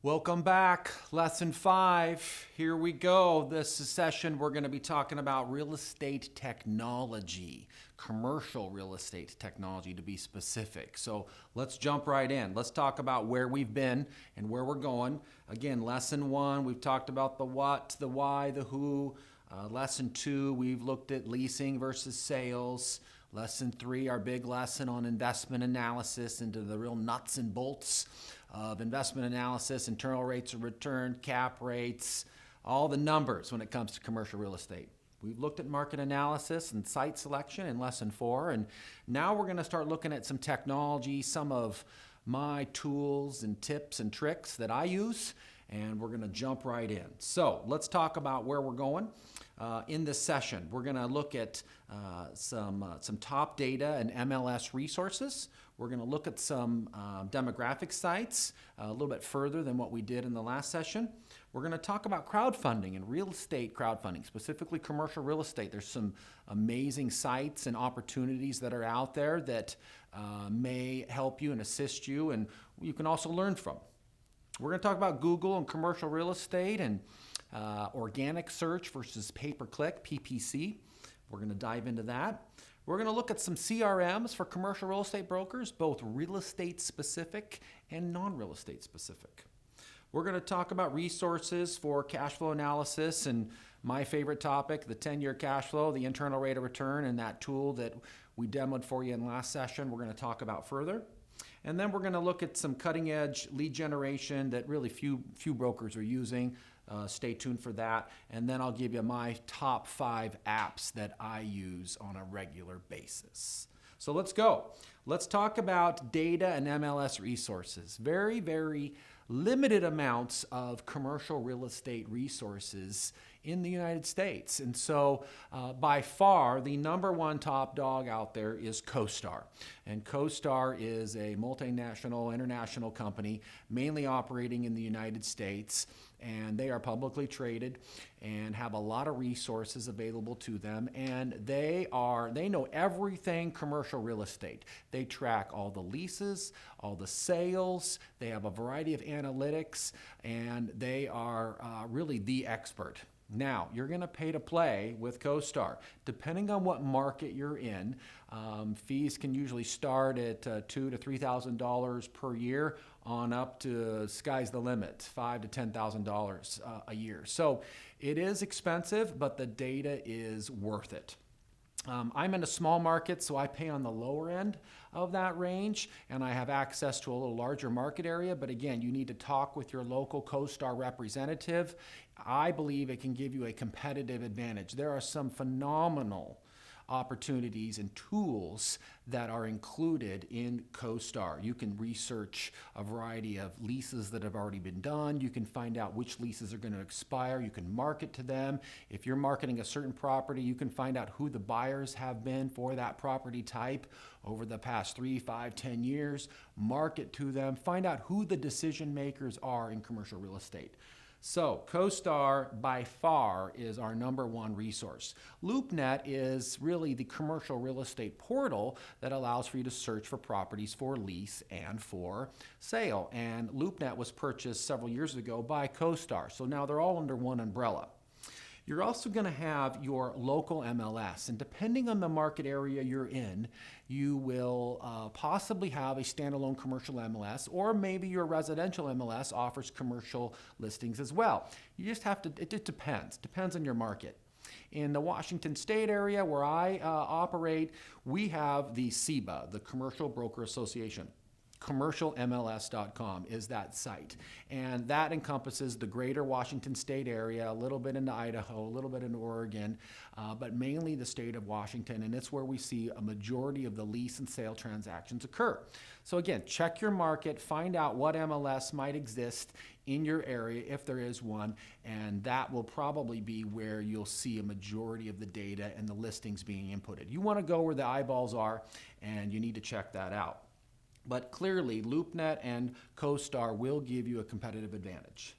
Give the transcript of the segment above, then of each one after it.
Welcome back. Lesson 5. Here we go. This session we're going to be talking about real estate technology, commercial real estate technology to be specific. So let's jump right in. Let's talk about where we've been and where we're going. Again, lesson 1, we've talked about the what, the why, the who. Lesson 2, we've looked at leasing versus sales. Lesson 3, our big lesson on investment analysis into the real nuts and bolts of investment analysis, internal rates of return, cap rates, all the numbers when it comes to commercial real estate. We've looked at market analysis and site selection in lesson 4, and now we're going to start looking at some technology, some of my tools and tips and tricks that I use, and we're going to jump right in. So let's talk about where we're going. In this session, we're going to look at some top data and MLS resources. We're going to look at some demographic sites a little bit further than what we did in the last session. We're going to talk about crowdfunding and real estate crowdfunding, specifically commercial real estate. There's some amazing sites and opportunities that are out there that may help you and assist you, and you can also learn from. We're going to talk about Google and commercial real estate and organic search versus pay-per-click, PPC. We're going to dive into that. We're going to look at some CRMs for commercial real estate brokers, both real estate specific and non-real estate specific. We're going to talk about resources for cash flow analysis and my favorite topic, the 10-year cash flow, the internal rate of return, and that tool that we demoed for you in last session we're going to talk about further. And then we're going to look at some cutting-edge lead generation that really few brokers are using. Stay tuned for that. And then I'll give you my top 5 apps that I use on a regular basis. So let's go. Let's talk about data and MLS resources. Very, very limited amounts of commercial real estate resources in the United States. And so by far, the number one top dog out there is CoStar. And CoStar is a multinational, international company, mainly operating in the United States. And they are publicly traded and have a lot of resources available to them. And they know everything commercial real estate. They track all the leases, all the sales. They have a variety of analytics, and they are really the expert. Now, you're going to pay to play with CoStar. Depending on what market you're in, fees can usually start at $2,000 to $3,000 per year on up to sky's the limit, $5,000 to $10,000 a year. So it is expensive, but the data is worth it. I'm in a small market, so I pay on the lower end of that range, and I have access to a little larger market area. But again, you need to talk with your local CoStar representative. I believe it can give you a competitive advantage. There are some phenomenal opportunities and tools that are included in CoStar. You can research a variety of leases that have already been done. You can find out which leases are going to expire. You can market to them. If you're marketing a certain property, you can find out who the buyers have been for that property type over the past 3, 5, 10 years. Market to them. Find out who the decision makers are in commercial real estate. So CoStar by far is our number one resource. LoopNet is really the commercial real estate portal that allows for you to search for properties for lease and for sale. And LoopNet was purchased several years ago by CoStar. So now they're all under one umbrella. You're also going to have your local MLS, and depending on the market area you're in, you will possibly have a standalone commercial MLS, or maybe your residential MLS offers commercial listings as well. You just have to, it just depends on your market. In the Washington State area where I operate, we have the CBA, the Commercial Broker Association. CommercialMLS.com is that site, and that encompasses the greater Washington State area, a little bit into Idaho, a little bit into Oregon, but mainly the state of Washington, and it's where we see a majority of the lease and sale transactions occur. So again, check your market, find out what MLS might exist in your area if there is one, and that will probably be where you'll see a majority of the data and the listings being inputted. You want to go where the eyeballs are, and you need to check that out. But clearly, LoopNet and CoStar will give you a competitive advantage.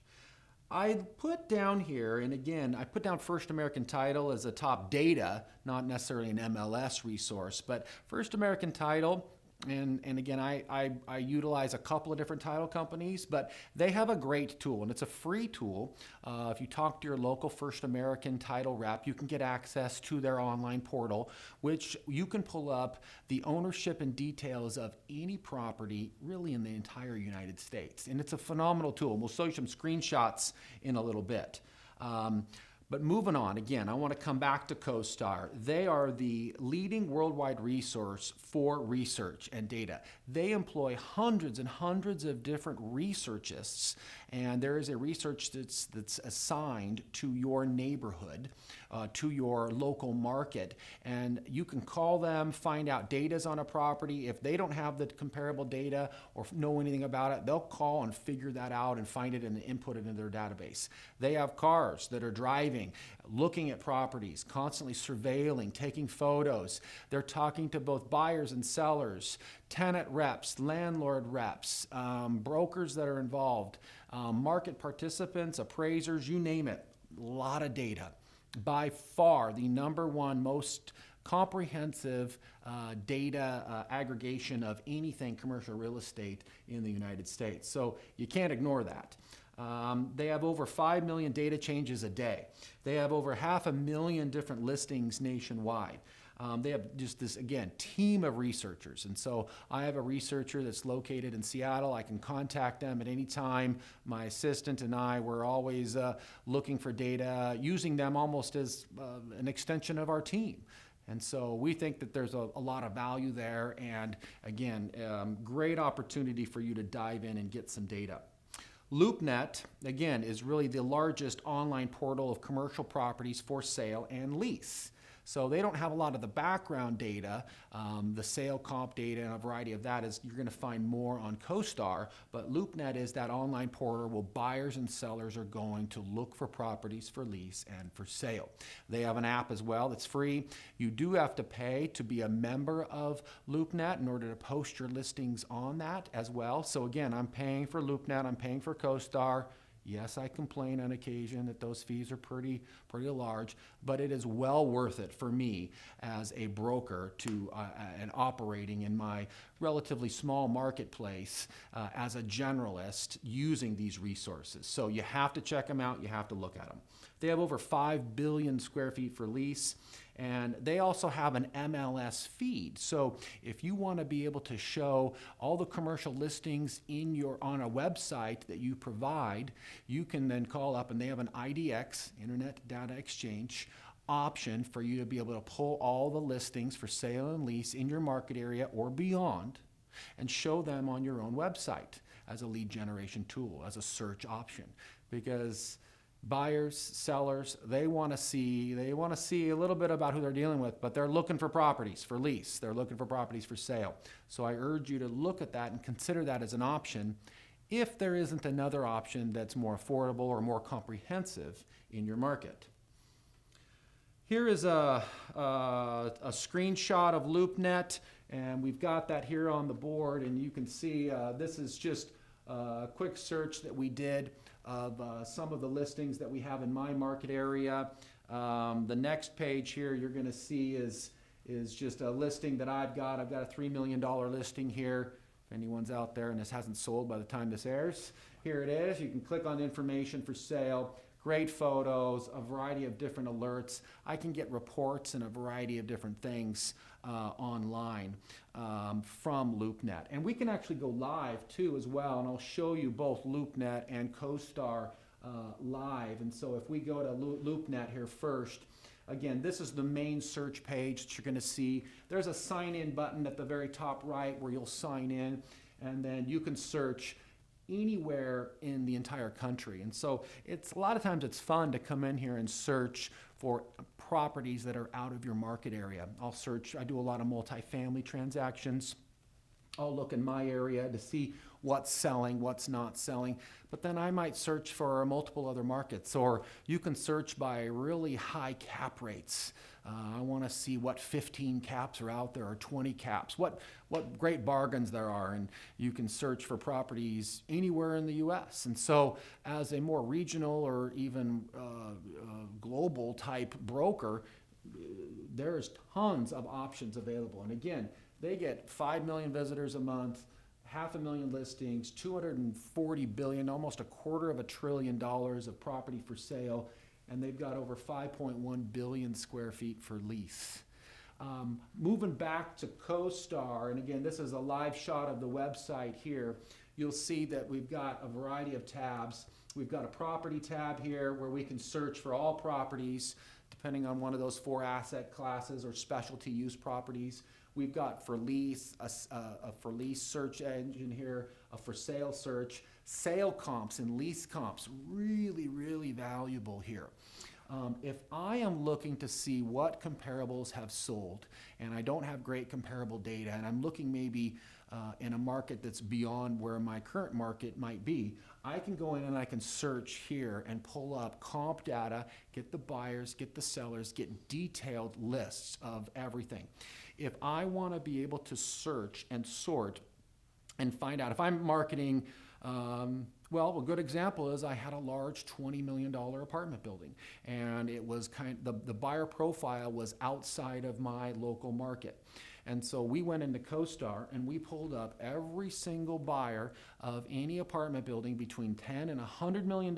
I put down here, and again, I put down First American Title as a top data, not necessarily an MLS resource, but First American Title And again, I utilize a couple of different title companies, but they have a great tool, and it's a free tool. If you talk to your local First American title rep, you can get access to their online portal, which you can pull up the ownership and details of any property really in the entire United States. And it's a phenomenal tool. We'll show you some screenshots in a little bit. But moving on, again, I want to come back to CoStar. They are the leading worldwide resource for research and data. They employ hundreds and hundreds of different researchists, and there is a research that's assigned to your neighborhood, to your local market, and you can call them, find out data's on a property. If they don't have the comparable data or know anything about it, they'll call and figure that out and find it and input it into their database. They have cars that are driving, looking at properties, constantly surveilling, taking photos. They're talking to both buyers and sellers, tenant reps, landlord reps, brokers that are involved, market participants, appraisers, you name it. A lot of data. By far, the number one most comprehensive data aggregation of anything commercial real estate in the United States. So you can't ignore that. They have over 5 million data changes a day. They have over 500,000 different listings nationwide. They have just this, again, team of researchers. And so I have a researcher that's located in Seattle. I can contact them at any time. My assistant and I, we're always looking for data, using them almost as an extension of our team. And so we think that there's a lot of value there. And again, great opportunity for you to dive in and get some data. LoopNet, again, is really the largest online portal of commercial properties for sale and lease. So they don't have a lot of the background data, the sale comp data, and a variety of that is you're going to find more on CoStar. But LoopNet is that online portal where buyers and sellers are going to look for properties for lease and for sale. They have an app as well that's free. You do have to pay to be a member of LoopNet in order to post your listings on that as well. So again, I'm paying for LoopNet, I'm paying for CoStar. Yes, I complain on occasion that those fees are pretty large, but it is well worth it for me as a broker to and operating in my relatively small marketplace as a generalist using these resources. So you have to check them out. You have to look at them. They have over 5 billion square feet for lease. And they also have an MLS feed. So if you want to be able to show all the commercial listings on a website that you provide, you can then call up, and they have an IDX, Internet Data Exchange, option for you to be able to pull all the listings for sale and lease in your market area or beyond and show them on your own website as a lead generation tool, as a search option. Because buyers, sellers, they want to see a little bit about who they're dealing with, but they're looking for properties for lease. They're looking for properties for sale. So I urge you to look at that and consider that as an option if there isn't another option that's more affordable or more comprehensive in your market. Here is a screenshot of LoopNet, and we've got that here on the board, and you can see this is just a quick search that we did of some of the listings that we have in my market area. The next page here you're going to see is just a listing that I've got. I've got a $3 million listing here. If anyone's out there and this hasn't sold by the time this airs, here it is. You can click on information for sale. Great photos, a variety of different alerts. I can get reports and a variety of different things online from LoopNet. And we can actually go live too as well, and I'll show you both LoopNet and CoStar live. And so if we go to LoopNet here first, again, this is the main search page that you're going to see. There's a sign-in button at the very top right where you'll sign in, and then you can search anywhere in the entire country. And so a lot of times it's fun to come in here and search for properties that are out of your market area. I do a lot of multifamily transactions. I'll look in my area to see what's selling, what's not selling, but then I might search for multiple other markets, or you can search by really high cap rates. I want to see what 15 caps are out there, or 20 caps, what great bargains there are, and you can search for properties anywhere in the U.S. And so as a more regional or even global type broker, there's tons of options available. And again, They get 5 million visitors a month, 500,000 listings, 240 billion, almost $250 billion of property for sale, and they've got over 5.1 billion square feet for lease. Moving back to CoStar, and again, this is a live shot of the website here. You'll see that we've got a variety of tabs. We've got a property tab here where we can search for all properties, depending on one of those 4 asset classes or specialty use properties. We've got for lease, a for lease search engine here, a for sale search, sale comps and lease comps, really, really valuable here. If I am looking to see what comparables have sold, and I don't have great comparable data, and I'm looking maybe in a market that's beyond where my current market might be, I can go in and I can search here and pull up comp data, get the buyers, get the sellers, get detailed lists of everything. If I want to be able to search and sort and find out if I'm marketing, well, a good example is I had a large $20 million apartment building, and it was the buyer profile was outside of my local market. And so we went into CoStar and we pulled up every single buyer of any apartment building between $10 and $100 million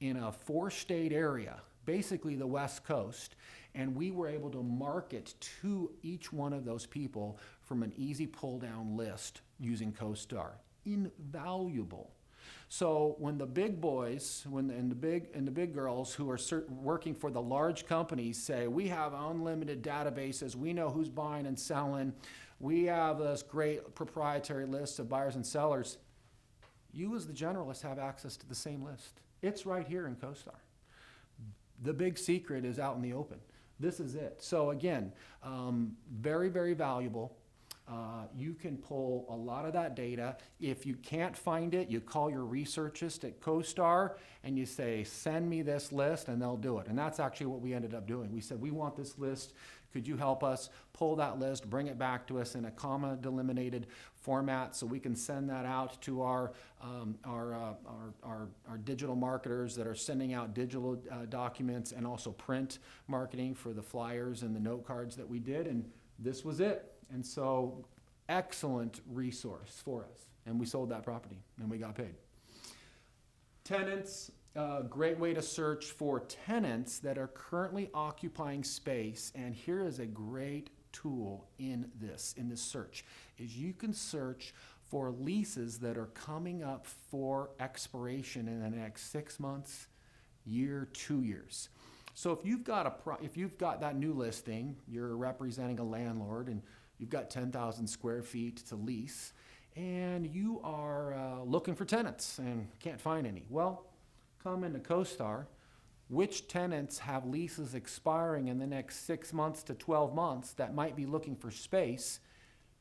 in a 4-state area, basically the West Coast. And we were able to market to each one of those people from an easy pull down list using CoStar. Invaluable. So when the big boys and the big girls who are working for the large companies say, we have unlimited databases, we know who's buying and selling, we have this great proprietary list of buyers and sellers, you as the generalist have access to the same list. It's right here in CoStar. The big secret is out in the open. This is it. So again, very, very valuable. You can pull a lot of that data. If you can't find it, you call your researchist at CoStar and you say, send me this list, and they'll do it. And that's actually what we ended up doing. We said, we want this list. Could you help us pull that list, bring it back to us in a comma delimited format so we can send that out to our digital marketers that are sending out digital documents and also print marketing for the flyers and the note cards that we did. And this was it. And so, excellent resource for us. And we sold that property and we got paid. Tenants, great way to search for tenants that are currently occupying space. And here is a great tool in this search, is you can search for leases that are coming up for expiration in the next 6 months, year, 2 years. So if you've got that new listing, you're representing a landlord and you've got 10,000 square feet to lease, and you are looking for tenants and can't find any. Well, come into CoStar. Which tenants have leases expiring in the next 6 months to 12 months that might be looking for space?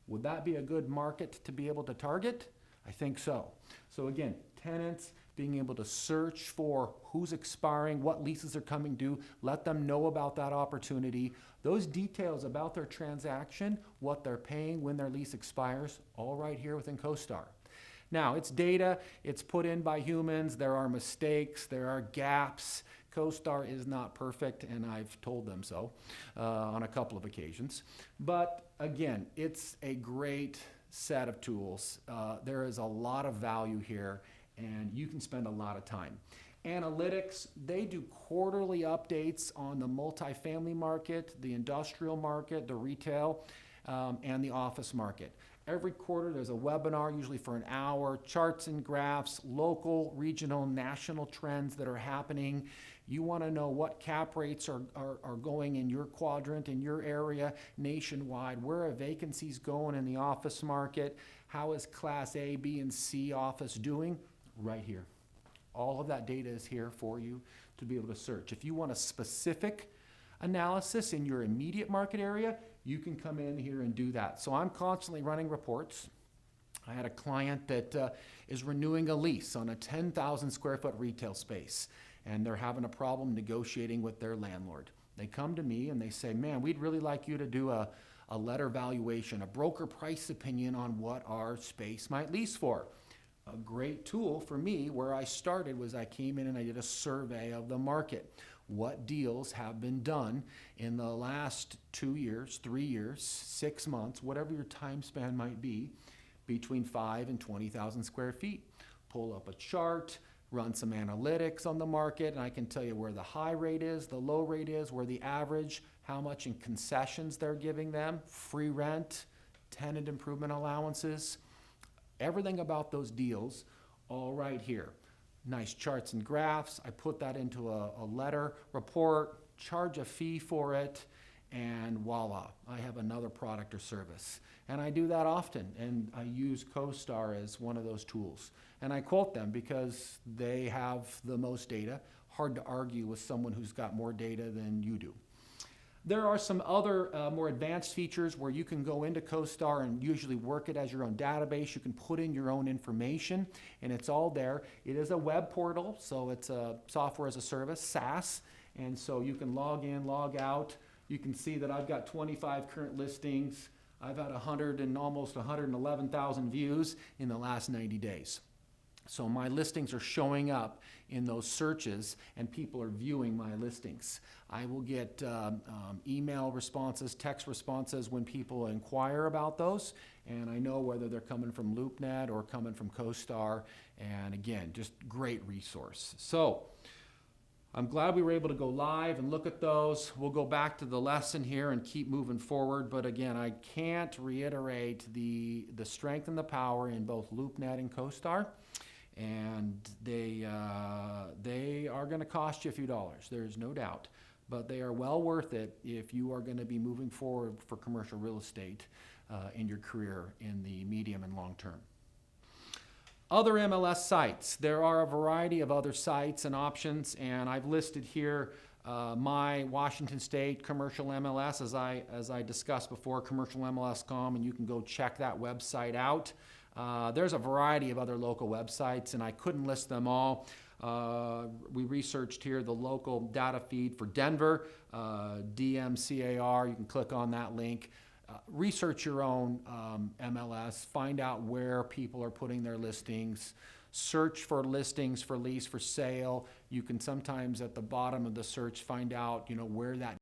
Would that be a good market to be able to target? I think so. So again, tenants, being able to search for who's expiring, what leases are coming due, let them know about that opportunity. Those details about their transaction, what they're paying when their lease expires, all right here within CoStar. Now, it's data, it's put in by humans, there are mistakes, there are gaps. CoStar is not perfect, and I've told them so on a couple of occasions. But again, it's a great set of tools. There is a lot of value here, and you can spend a lot of time. Analytics, they do quarterly updates on the multifamily market, the industrial market, the retail, and the office market. Every quarter there's a webinar, usually for an hour, charts and graphs, local, regional, national trends that are happening. You want to know what cap rates are going in your quadrant, in your area, nationwide. Where are vacancies going in the office market? How is Class A, B, and C office doing? Right here. All of that data is here for you to be able to search. If you want a specific analysis in your immediate market area, you can come in here and do that. So I'm constantly running reports. I had a client that is renewing a lease on a 10,000 square foot retail space, and they're having a problem negotiating with their landlord. They come to me and they say, man, we'd really like you to do a letter valuation, a broker price opinion on what our space might lease for. A great tool for me where I started was I came in and I did a survey of the market. what deals have been done in the last 2 years, 3 years, 6 months, whatever your time span might be, between 5 and 20,000 square feet. Pull up a chart, run some analytics on the market, and I can tell you where the high rate is, the low rate is, where the average, how much in concessions they're giving them, free rent, tenant improvement allowances, everything about those deals, all right here. Nice charts and graphs. I put that into a letter report, charge a fee for it, and voila, I have another product or service. And I do that often, and I use CoStar as one of those tools. And I quote them because they have the most data. Hard to argue with someone who's got more data than you do. There are some other more advanced features where you can go into CoStar and usually work it as your own database. You can put in your own information, and it's all there. It is a web portal, so it's a software as a service, SaaS, and so you can log in, log out. You can see that I've got 25 current listings. I've had 100 and almost 111,000 views in the last 90 days. So my listings are showing up in those searches, and people are viewing my listings. I will get email responses, text responses when people inquire about those, and I know whether they're coming from LoopNet or coming from CoStar, and again, just great resource. So I'm glad we were able to go live and look at those. We'll go back to the lesson here and keep moving forward, but again, I can't reiterate the strength and the power in both LoopNet and CoStar. And they are going to cost you a few dollars, there's no doubt, but they are well worth it if you are going to be moving forward for commercial real estate in your career in the medium and long term. Other MLS sites. There are a variety of other sites and options, and I've listed here my Washington State commercial MLS, as I discussed before, commercialmls.com, and you can go check that website out. There's a variety of other local websites, and I couldn't list them all. We researched here the local data feed for Denver, DMCAR. You can click on that link. Research your own MLS. Find out where people are putting their listings. Search for listings for lease, for sale. You can sometimes at the bottom of the search find out, where that